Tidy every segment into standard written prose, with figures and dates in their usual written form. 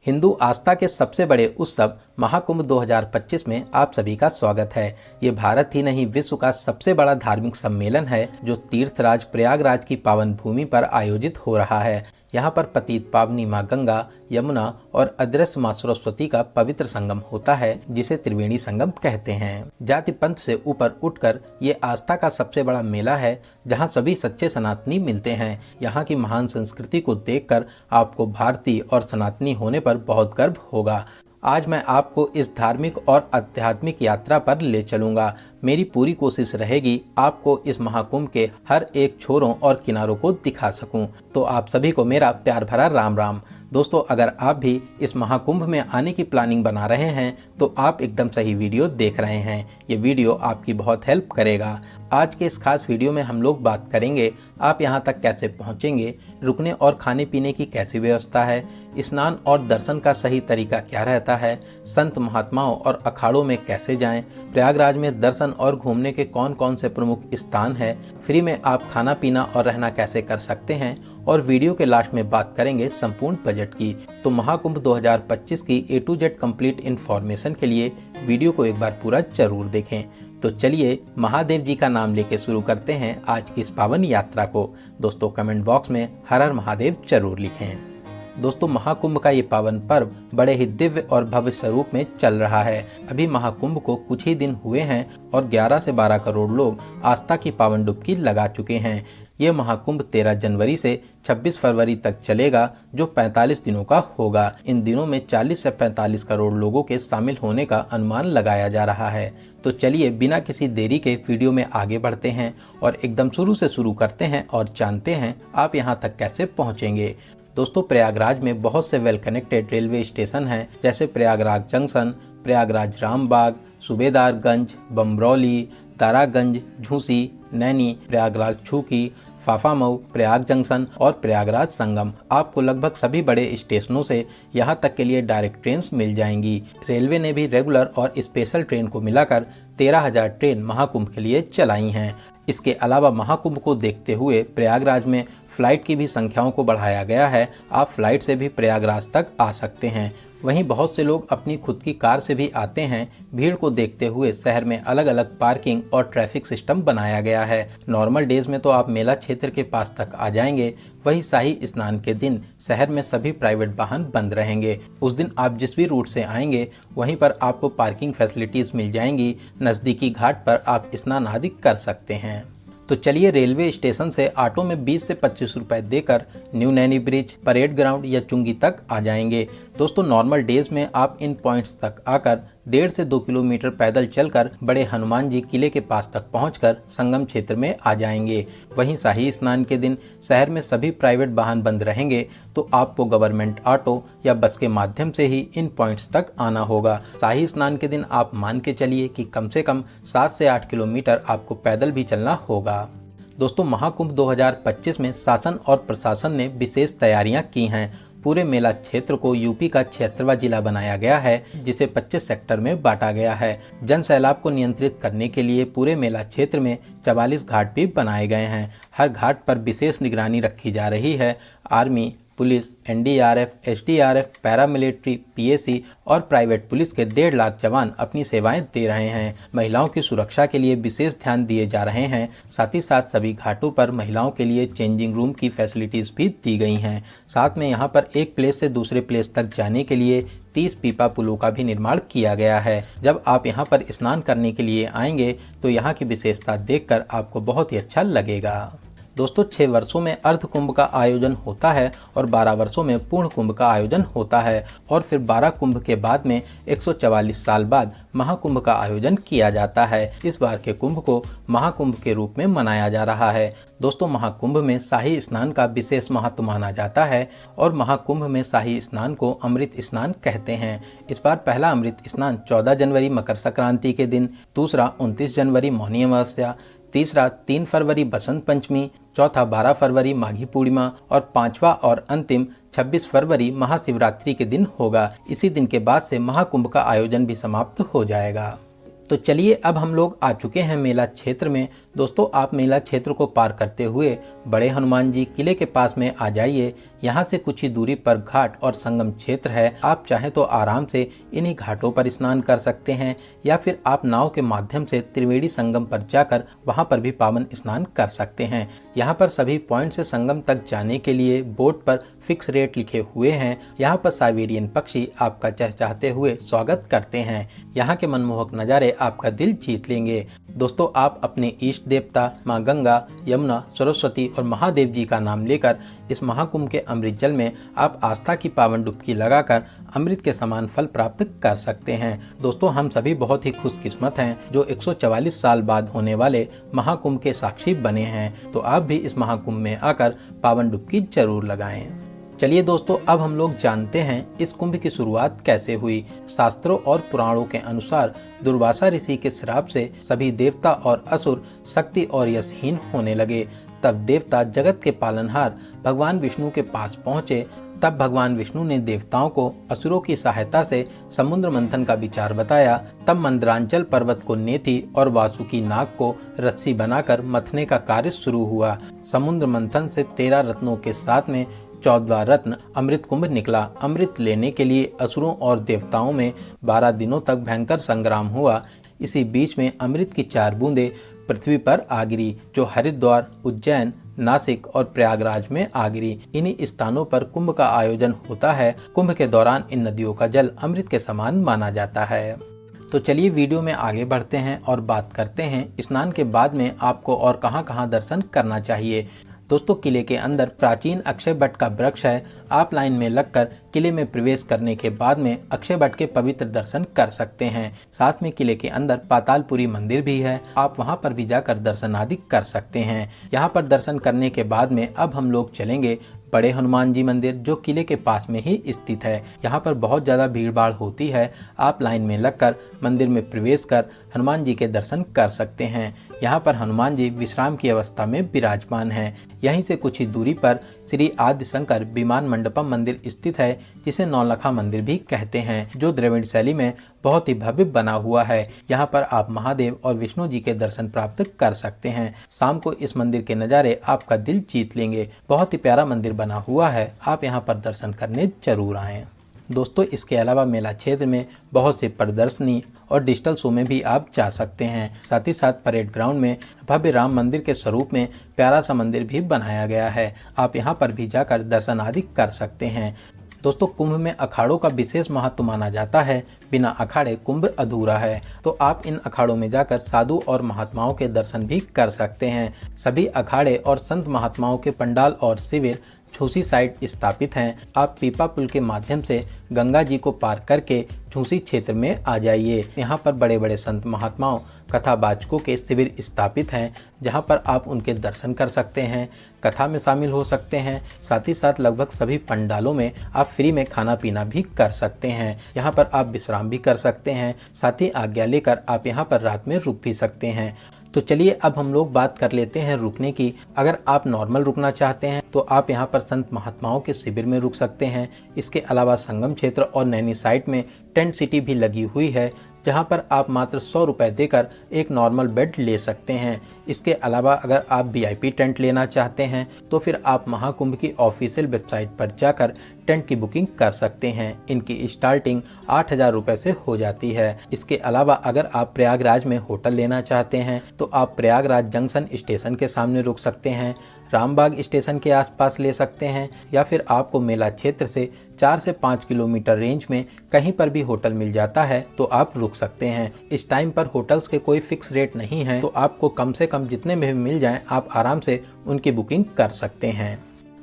हिंदू आस्था के सबसे बड़े उत्सव महाकुंभ 2025 में आप सभी का स्वागत है। ये भारत ही नहीं विश्व का सबसे बड़ा धार्मिक सम्मेलन है जो तीर्थराज प्रयागराज की पावन भूमि पर आयोजित हो रहा है। यहाँ पर पतित पावनी माँ गंगा, यमुना और अदृश्य माँ सरस्वती का पवित्र संगम होता है जिसे त्रिवेणी संगम कहते हैं। जाति पंथ से ऊपर उठकर ये आस्था का सबसे बड़ा मेला है जहाँ सभी सच्चे सनातनी मिलते हैं। यहाँ की महान संस्कृति को देखकर आपको भारतीय और सनातनी होने पर बहुत गर्व होगा। आज मैं आपको इस धार्मिक और आध्यात्मिक यात्रा पर ले चलूंगा। मेरी पूरी कोशिश रहेगी आपको इस महाकुंभ के हर एक छोरों और किनारों को दिखा सकूं। तो आप सभी को मेरा प्यार भरा राम राम। दोस्तों, अगर आप भी इस महाकुंभ में आने की प्लानिंग बना रहे हैं तो आप एकदम सही वीडियो देख रहे हैं। ये वीडियो आपकी बहुत हेल्प करेगा। आज के इस खास वीडियो में हम लोग बात करेंगे आप यहाँ तक कैसे पहुँचेंगे, रुकने और खाने पीने की कैसी व्यवस्था है, स्नान और दर्शन का सही तरीका क्या रहता है, संत महात्माओं और अखाड़ों में कैसे जाएं, प्रयागराज में दर्शन और घूमने के कौन कौन से प्रमुख स्थान है, फ्री में आप खाना पीना और रहना कैसे कर सकते हैं और वीडियो के लास्ट में बात करेंगे संपूर्ण बजट की। तो महाकुंभ 2025 की A to Z complete information के लिए वीडियो को एक बार पूरा जरूर देखें। तो चलिए महादेव जी का नाम लेके शुरू करते हैं आज की इस पावन यात्रा को। दोस्तों, कमेंट बॉक्स में हर हर महादेव जरूर लिखें। दोस्तों, महाकुंभ का ये पावन पर्व बड़े ही दिव्य और भव्य स्वरूप में चल रहा है। अभी महाकुंभ को कुछ ही दिन हुए हैं और 11 से 12 करोड़ लोग आस्था की पावन डुबकी लगा चुके हैं। ये महाकुंभ 13 जनवरी से 26 फरवरी तक चलेगा जो 45 दिनों का होगा। इन दिनों में 40 से 45 करोड़ लोगों के शामिल होने का अनुमान लगाया जा रहा है। तो चलिए बिना किसी देरी के वीडियो में आगे बढ़ते हैं और एकदम शुरू से शुरू करते हैं और जानते हैं आप यहाँ तक कैसे पहुँचेंगे। दोस्तों, प्रयागराज में बहुत से वेल कनेक्टेड रेलवे स्टेशन हैं जैसे प्रयागराज जंक्शन, प्रयागराज रामबाग, सूबेदारगंज, बमरौली, तारागंज, झूसी, नैनी, प्रयागराज छूकी, फाफामऊ, प्रयाग जंक्शन और प्रयागराज संगम। आपको लगभग सभी बड़े स्टेशनों से यहाँ तक के लिए डायरेक्ट ट्रेन मिल जाएंगी। रेलवे ने भी रेगुलर और स्पेशल ट्रेन को मिलाकर 13,000 ट्रेन महाकुंभ के लिए चलाई हैं। इसके अलावा महाकुंभ को देखते हुए प्रयागराज में फ्लाइट की भी संख्याओं को बढ़ाया गया है। आप फ्लाइट से भी प्रयागराज तक आ सकते हैं। वहीं बहुत से लोग अपनी खुद की कार से भी आते हैं। भीड़ को देखते हुए शहर में अलग अलग पार्किंग और ट्रैफिक सिस्टम बनाया गया है। नॉर्मल डेज में तो आप मेला क्षेत्र के पास तक आ जाएंगे। वहीं शाही स्नान के दिन शहर में सभी प्राइवेट वाहन बंद रहेंगे। उस दिन आप जिस भी रूट से आएंगे वहीं पर आपको पार्किंग फैसिलिटीज मिल जाएंगी। नज़दीकी घाट पर आप स्नान आदि कर सकते हैं। तो चलिए रेलवे स्टेशन से ऑटो में 20 से 25 रुपए देकर new Naini bridge, parade ground या चुंगी तक आ जाएंगे। दोस्तों, नॉर्मल डेज में आप इन पॉइंट्स तक आकर 1.5 से 2 किलोमीटर पैदल चलकर बड़े हनुमान जी किले के पास तक पहुंचकर संगम क्षेत्र में आ जाएंगे। वहीं शाही स्नान के दिन शहर में सभी प्राइवेट वाहन बंद रहेंगे तो आपको गवर्नमेंट ऑटो या बस के माध्यम से ही इन पॉइंट्स तक आना होगा। शाही स्नान के दिन आप मान के चलिए कि कम से कम 7 से 8 किलोमीटर आपको पैदल भी चलना होगा। दोस्तों, महाकुंभ 2025 में शासन और प्रशासन ने विशेष तैयारियां की हैं। पूरे मेला क्षेत्र को यूपी का 76वां जिला बनाया गया है जिसे 25 सेक्टर में बांटा गया है। जन सैलाब को नियंत्रित करने के लिए पूरे मेला क्षेत्र में 44 घाट भी बनाए गए हैं। हर घाट पर विशेष निगरानी रखी जा रही है। Army, police, NDRF, SDRF, paramilitary, PAC और प्राइवेट पुलिस के 1.5 लाख जवान अपनी सेवाएं दे रहे हैं। महिलाओं की सुरक्षा के लिए विशेष ध्यान दिए जा रहे हैं। साथ ही साथ सभी घाटों पर महिलाओं के लिए चेंजिंग रूम की फैसिलिटीज भी दी गई हैं। साथ में यहाँ पर एक प्लेस से दूसरे प्लेस तक जाने के लिए 30 पीपा पुलों का भी निर्माण किया गया है। जब आप यहाँ पर स्नान करने के लिए आएंगे तो यहाँ की विशेषता देखकर आपको बहुत ही अच्छा लगेगा। दोस्तों, 6 वर्षों में अर्ध कुंभ का आयोजन होता है और 12 वर्षों में पूर्ण कुंभ का आयोजन होता है और फिर 12 कुंभ के बाद में 144 साल बाद महाकुंभ का आयोजन किया जाता है। इस बार के कुंभ को महाकुंभ के रूप में मनाया जा रहा है। दोस्तों, महाकुंभ में शाही स्नान का विशेष महत्व माना जाता है और महाकुंभ में शाही स्नान को अमृत स्नान कहते हैं। इस बार पहला अमृत स्नान 14 जनवरी मकर संक्रांति के दिन, दूसरा 29 जनवरी मौनी अमावस्या, तीसरा 3 फरवरी बसंत पंचमी, चौथा 12 फरवरी माघी पूर्णिमा और पांचवा और अंतिम 26 फरवरी महाशिवरात्रि के दिन होगा। इसी दिन के बाद से महाकुंभ का आयोजन भी समाप्त हो जाएगा। तो चलिए अब हम लोग आ चुके हैं मेला क्षेत्र में। दोस्तों आप मेला क्षेत्र को पार करते हुए बड़े हनुमान जी किले के पास में आ जाइए। यहाँ से कुछ ही दूरी पर घाट और संगम क्षेत्र है। आप चाहें तो आराम से इन्हीं घाटों पर स्नान कर सकते हैं या फिर आप नाव के माध्यम से त्रिवेणी संगम पर जाकर वहाँ पर भी पावन स्नान कर सकते हैं। यहाँ पर सभी पॉइंट से संगम तक जाने के लिए बोट पर फिक्स रेट लिखे हुए हैं। यहाँ पर साइबेरियन पक्षी आपका चहचहाते हुए स्वागत करते हैं। यहाँ के मनमोहक नज़ारे आपका दिल जीत लेंगे। दोस्तों आप अपने इष्ट देवता माँ गंगा, यमुना, सरस्वती और महादेव जी का नाम लेकर इस महाकुंभ के अमृत जल में आप आस्था की पावन डुबकी लगाकर अमृत के समान फल प्राप्त कर सकते हैं। दोस्तों हम सभी बहुत ही खुशकिस्मत हैं जो 144 साल बाद होने वाले महाकुंभ के साक्षी बने हैं। तो आप भी इस महाकुंभ में आकर पावन डुबकी जरूर लगाएं। चलिए दोस्तों अब हम लोग जानते हैं इस कुंभ की शुरुआत कैसे हुई। शास्त्रों और पुराणों के अनुसार दुर्वासा ऋषि के श्राप से सभी देवता और असुर शक्ति और यशहीन होने लगे। तब देवता जगत के पालनहार भगवान विष्णु के पास पहुँचे। तब भगवान विष्णु ने देवताओं को असुरों की सहायता से समुद्र मंथन का विचार बताया। तब मंदरांचल पर्वत को नेति और वासुकी नाग को रस्सी बनाकर मथने का कार्य शुरू हुआ। समुद्र मंथन से 13 रत्नों के साथ में 14वां रत्न अमृत कुंभ निकला। अमृत लेने के लिए असुरों और देवताओं में 12 दिनों तक भयंकर संग्राम हुआ। इसी बीच में अमृत की 4 बूंदें पृथ्वी पर आ गिरी जो हरिद्वार, उज्जैन, नासिक और प्रयागराज में आ गिरी। इन्हीं स्थानों पर कुंभ का आयोजन होता है। कुंभ के दौरान इन नदियों का जल अमृत के समान माना जाता है। तो चलिए वीडियो में आगे बढ़ते हैं और बात करते हैं स्नान के बाद में आपको और कहां दर्शन करना चाहिए। दोस्तों किले के अंदर प्राचीन अक्षय वट का वृक्ष है। आप लाइन में लगकर किले में प्रवेश करने के बाद में अक्षय वट के पवित्र दर्शन कर सकते हैं। साथ में किले के अंदर पातालपुरी मंदिर भी है। आप वहां पर भी जाकर दर्शन आदि कर सकते हैं। यहां पर दर्शन करने के बाद में अब हम लोग चलेंगे बड़े हनुमान जी मंदिर जो किले के पास में ही स्थित है। यहाँ पर बहुत ज़्यादा भीड़ भाड़ होती है। आप लाइन में लगकर मंदिर में प्रवेश कर हनुमान जी के दर्शन कर सकते हैं। यहाँ पर हनुमान जी विश्राम की अवस्था में विराजमान हैं। यहीं से कुछ ही दूरी पर श्री आदि शंकर विमान मंडपम मंदिर स्थित है जिसे नौलखा मंदिर भी कहते हैं जो द्रविड़ शैली में बहुत ही भव्य बना हुआ है। यहाँ पर आप महादेव और विष्णु जी के दर्शन प्राप्त कर सकते हैं। शाम को इस मंदिर के नज़ारे आपका दिल जीत लेंगे। बहुत ही प्यारा मंदिर बना हुआ है। आप यहाँ पर दर्शन करने जरूर आएं। दोस्तों इसके अलावा मेला क्षेत्र में बहुत से प्रदर्शनी और डिजिटल शो में भी आप जा सकते हैं। साथ ही साथ परेड ग्राउंड में भव्य राम मंदिर के स्वरूप में प्यारा सा मंदिर भी बनाया गया है। आप यहाँ पर भी जाकर दर्शन आदि कर सकते हैं। दोस्तों कुंभ में अखाड़ों का विशेष महत्व माना जाता है। बिना अखाड़े कुंभ अधूरा है। तो आप इन अखाड़ों में जाकर साधु और महात्माओं के दर्शन भी कर सकते हैं। सभी अखाड़े और संत महात्माओं के पंडाल और शिविर झूसी साइड स्थापित हैं। आप पीपा पुल के माध्यम से गंगा जी को पार करके झूसी क्षेत्र में आ जाइए। यहाँ पर बड़े बड़े संत महात्माओं कथावाचकों के शिविर स्थापित हैं जहाँ पर आप उनके दर्शन कर सकते हैं, कथा में शामिल हो सकते हैं। साथ ही साथ लगभग सभी पंडालों में आप फ्री में खाना पीना भी कर सकते हैं। यहाँ पर आप विश्राम भी कर सकते हैं। साथ ही आज्ञा लेकर आप यहाँ पर रात में रुक भी सकते हैं। तो चलिए अब हम लोग बात कर लेते हैं रुकने की। अगर आप नॉर्मल रुकना चाहते हैं तो आप यहाँ पर संत महात्माओं के शिविर में रुक सकते हैं। इसके अलावा संगम क्षेत्र और नैनी साइड में टेंट सिटी भी लगी हुई है जहाँ पर आप मात्र 100 रुपये देकर एक नॉर्मल बेड ले सकते हैं। इसके अलावा अगर आप VIP टेंट लेना चाहते हैं तो फिर आप महाकुंभ की ऑफिशियल वेबसाइट पर जाकर टेंट की बुकिंग कर सकते हैं। इनकी स्टार्टिंग 8,000 रुपये से हो जाती है। इसके अलावा अगर आप प्रयागराज में होटल लेना चाहते हैं तो आप प्रयागराज जंक्शन स्टेशन के सामने रुक सकते हैं, रामबाग स्टेशन के आसपास ले सकते हैं या फिर आपको मेला क्षेत्र से 4 से 5 किलोमीटर रेंज में कहीं पर भी होटल मिल जाता है तो आप रुक सकते हैं। इस टाइम पर होटल्स के कोई फिक्स रेट नहीं है तो आपको कम से कम जितने में भी मिल जाएं आप आराम से उनकी बुकिंग कर सकते हैं।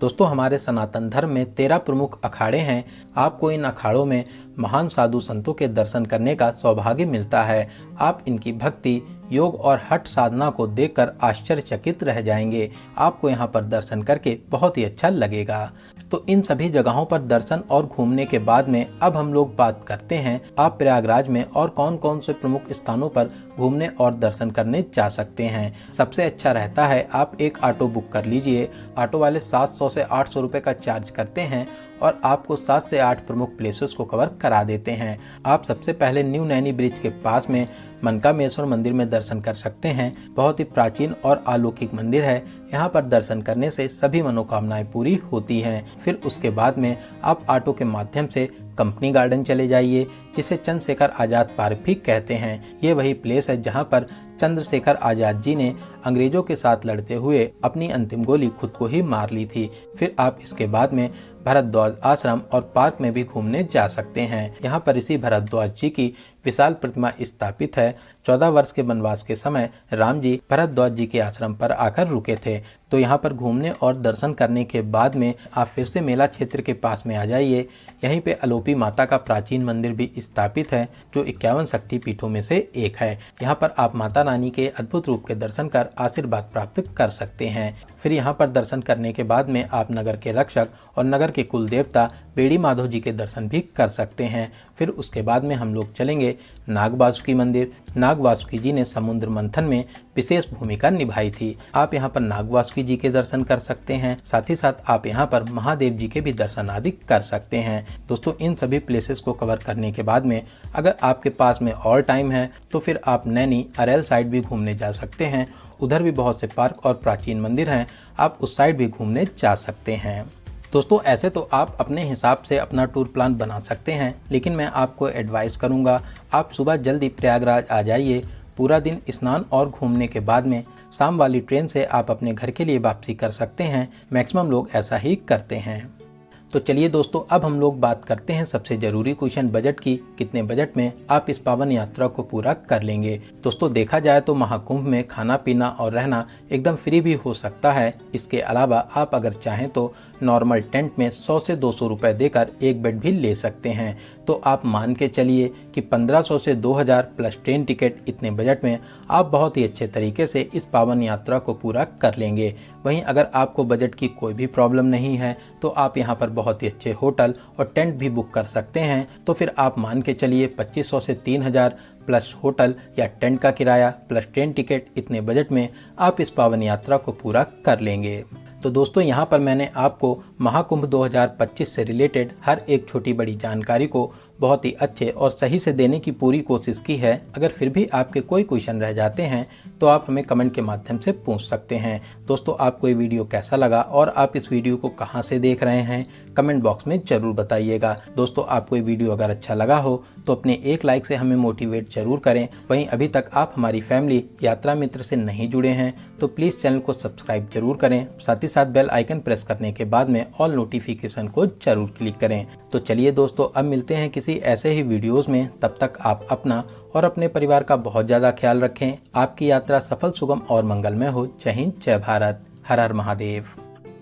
दोस्तों हमारे सनातन धर्म में 13 प्रमुख अखाड़े हैं। आपको इन अखाड़ों में महान साधु संतों के दर्शन करने का सौभाग्य मिलता है। आप इनकी भक्ति, योग और हठ साधना को देखकर आश्चर्यचकित रह जाएंगे। आपको यहाँ पर दर्शन करके बहुत ही अच्छा लगेगा। तो इन सभी जगहों पर दर्शन और घूमने के बाद में अब हम लोग बात करते हैं आप प्रयागराज में और कौन कौन से प्रमुख स्थानों पर घूमने और दर्शन करने जा सकते हैं। सबसे अच्छा रहता है आप एक ऑटो बुक कर लीजिए। ऑटो वाले 700 से 800 रुपये का चार्ज करते हैं और आपको 7 से 8 प्रमुख प्लेसेस को कवर करा देते हैं। आप सबसे पहले न्यू नैनी ब्रिज के पास में मनकामेश्वर मंदिर में दर्शन कर सकते हैं। बहुत ही प्राचीन और अलौकिक मंदिर है। यहाँ पर दर्शन करने से सभी मनोकामनाएं पूरी होती हैं। फिर उसके बाद में आप ऑटो के माध्यम से कंपनी गार्डन चले जाइए, जिसे चंद्रशेखर आज़ाद पार्क भी कहते हैं। ये वही प्लेस है जहाँ पर चंद्रशेखर आज़ाद जी ने अंग्रेजों के साथ लड़ते हुए अपनी अंतिम गोली खुद को ही मार ली थी। फिर आप इसके बाद में भरद्वाज आश्रम और पार्क में भी घूमने जा सकते हैं। यहाँ पर ऋषि भरद्वाज जी की विशाल प्रतिमा स्थापित है। 14 वर्ष के वनवास के समय राम जी भरद्वाज जी के आश्रम पर आकर रुके थे। तो यहाँ पर घूमने और दर्शन करने के बाद में आप फिर से मेला क्षेत्र के पास में आ जाइए। यहीं पे अलोपी माता का प्राचीन मंदिर भी स्थापित है, जो 51 शक्ति पीठों में से एक है। यहाँ पर आप माता रानी के अद्भुत रूप के दर्शन कर आशीर्वाद प्राप्त कर सकते हैं। फिर यहाँ पर दर्शन करने के बाद में आप नगर के रक्षक और नगर के कुल देवता बेड़ी माधव जी के दर्शन भी कर सकते हैं। फिर उसके बाद में हम लोग चलेंगे नाग वासुकी मंदिर। नाग वासुकी जी ने समुद्र मंथन में विशेष भूमिका निभाई थी। आप यहाँ पर नाग वासुकी जी के दर्शन कर सकते हैं। साथ ही साथ आप यहाँ पर महादेव जी के भी दर्शन आदि कर सकते हैं। दोस्तों, इन सभी प्लेसेस को कवर करने के बाद में अगर आपके पास में और टाइम है तो फिर आप नैनी अरेल साइड भी घूमने जा सकते हैं। उधर भी बहुत से पार्क और प्राचीन मंदिर हैं, आप उस साइड भी घूमने जा सकते हैं। दोस्तों, ऐसे तो आप अपने हिसाब से अपना टूर प्लान बना सकते हैं, लेकिन मैं आपको एडवाइस करूंगा आप सुबह जल्दी प्रयागराज आ जाइए। पूरा दिन स्नान और घूमने के बाद में शाम वाली ट्रेन से आप अपने घर के लिए वापसी कर सकते हैं। मैक्सिमम लोग ऐसा ही करते हैं। तो चलिए दोस्तों, अब हम लोग बात करते हैं सबसे जरूरी क्वेश्चन बजट की। कितने बजट में आप इस पावन यात्रा को पूरा कर लेंगे? दोस्तों, देखा जाए तो महाकुंभ में खाना पीना और रहना एकदम फ्री भी हो सकता है। इसके अलावा आप अगर चाहें तो नॉर्मल टेंट में 100 से 200 रुपए देकर एक बेड भी ले सकते हैं। तो आप मान के चलिए कि 1500 से 2000 प्लस ट्रेन टिकट, इतने बजट में आप बहुत ही अच्छे तरीके से इस पावन यात्रा को पूरा कर लेंगे। वहीं अगर आपको बजट की कोई भी प्रॉब्लम नहीं है तो आप यहाँ पर बहुत ही अच्छे होटल और टेंट भी बुक कर सकते हैं। तो फिर आप मान के चलिए 2500 से 3000 प्लस होटल या टेंट का किराया प्लस ट्रेन टिकट, इतने बजट में आप इस पावन यात्रा को पूरा कर लेंगे। तो दोस्तों, यहाँ पर मैंने आपको महाकुंभ 2025 से रिलेटेड हर एक छोटी बड़ी जानकारी को बहुत ही अच्छे और सही से देने की पूरी कोशिश की है। अगर फिर भी आपके कोई क्वेश्चन रह जाते हैं तो आप हमें कमेंट के माध्यम से पूछ सकते हैं। दोस्तों, आपको ये वीडियो कैसा लगा और आप इस वीडियो को कहाँ से देख रहे हैं, कमेंट बॉक्स में जरूर बताइएगा। दोस्तों, आपको ये वीडियो अगर अच्छा लगा हो तो अपने एक लाइक से हमें मोटिवेट जरूर करें। वहीं अभी तक आप हमारी फैमिली यात्रा मित्र से नहीं जुड़े हैं तो प्लीज़ चैनल को सब्सक्राइब जरूर करें। साथ ही साथ बेल आइकन प्रेस करने के बाद में ऑल नोटिफिकेशन को जरूर क्लिक करें। तो चलिए दोस्तों, अब मिलते हैं किसी ऐसे ही वीडियोस में। तब तक आप अपना और अपने परिवार का बहुत ज़्यादा ख्याल रखें। आपकी यात्रा सफल, सुगम और मंगलमय हो। जय हिंद, जय भारत, हर हर महादेव।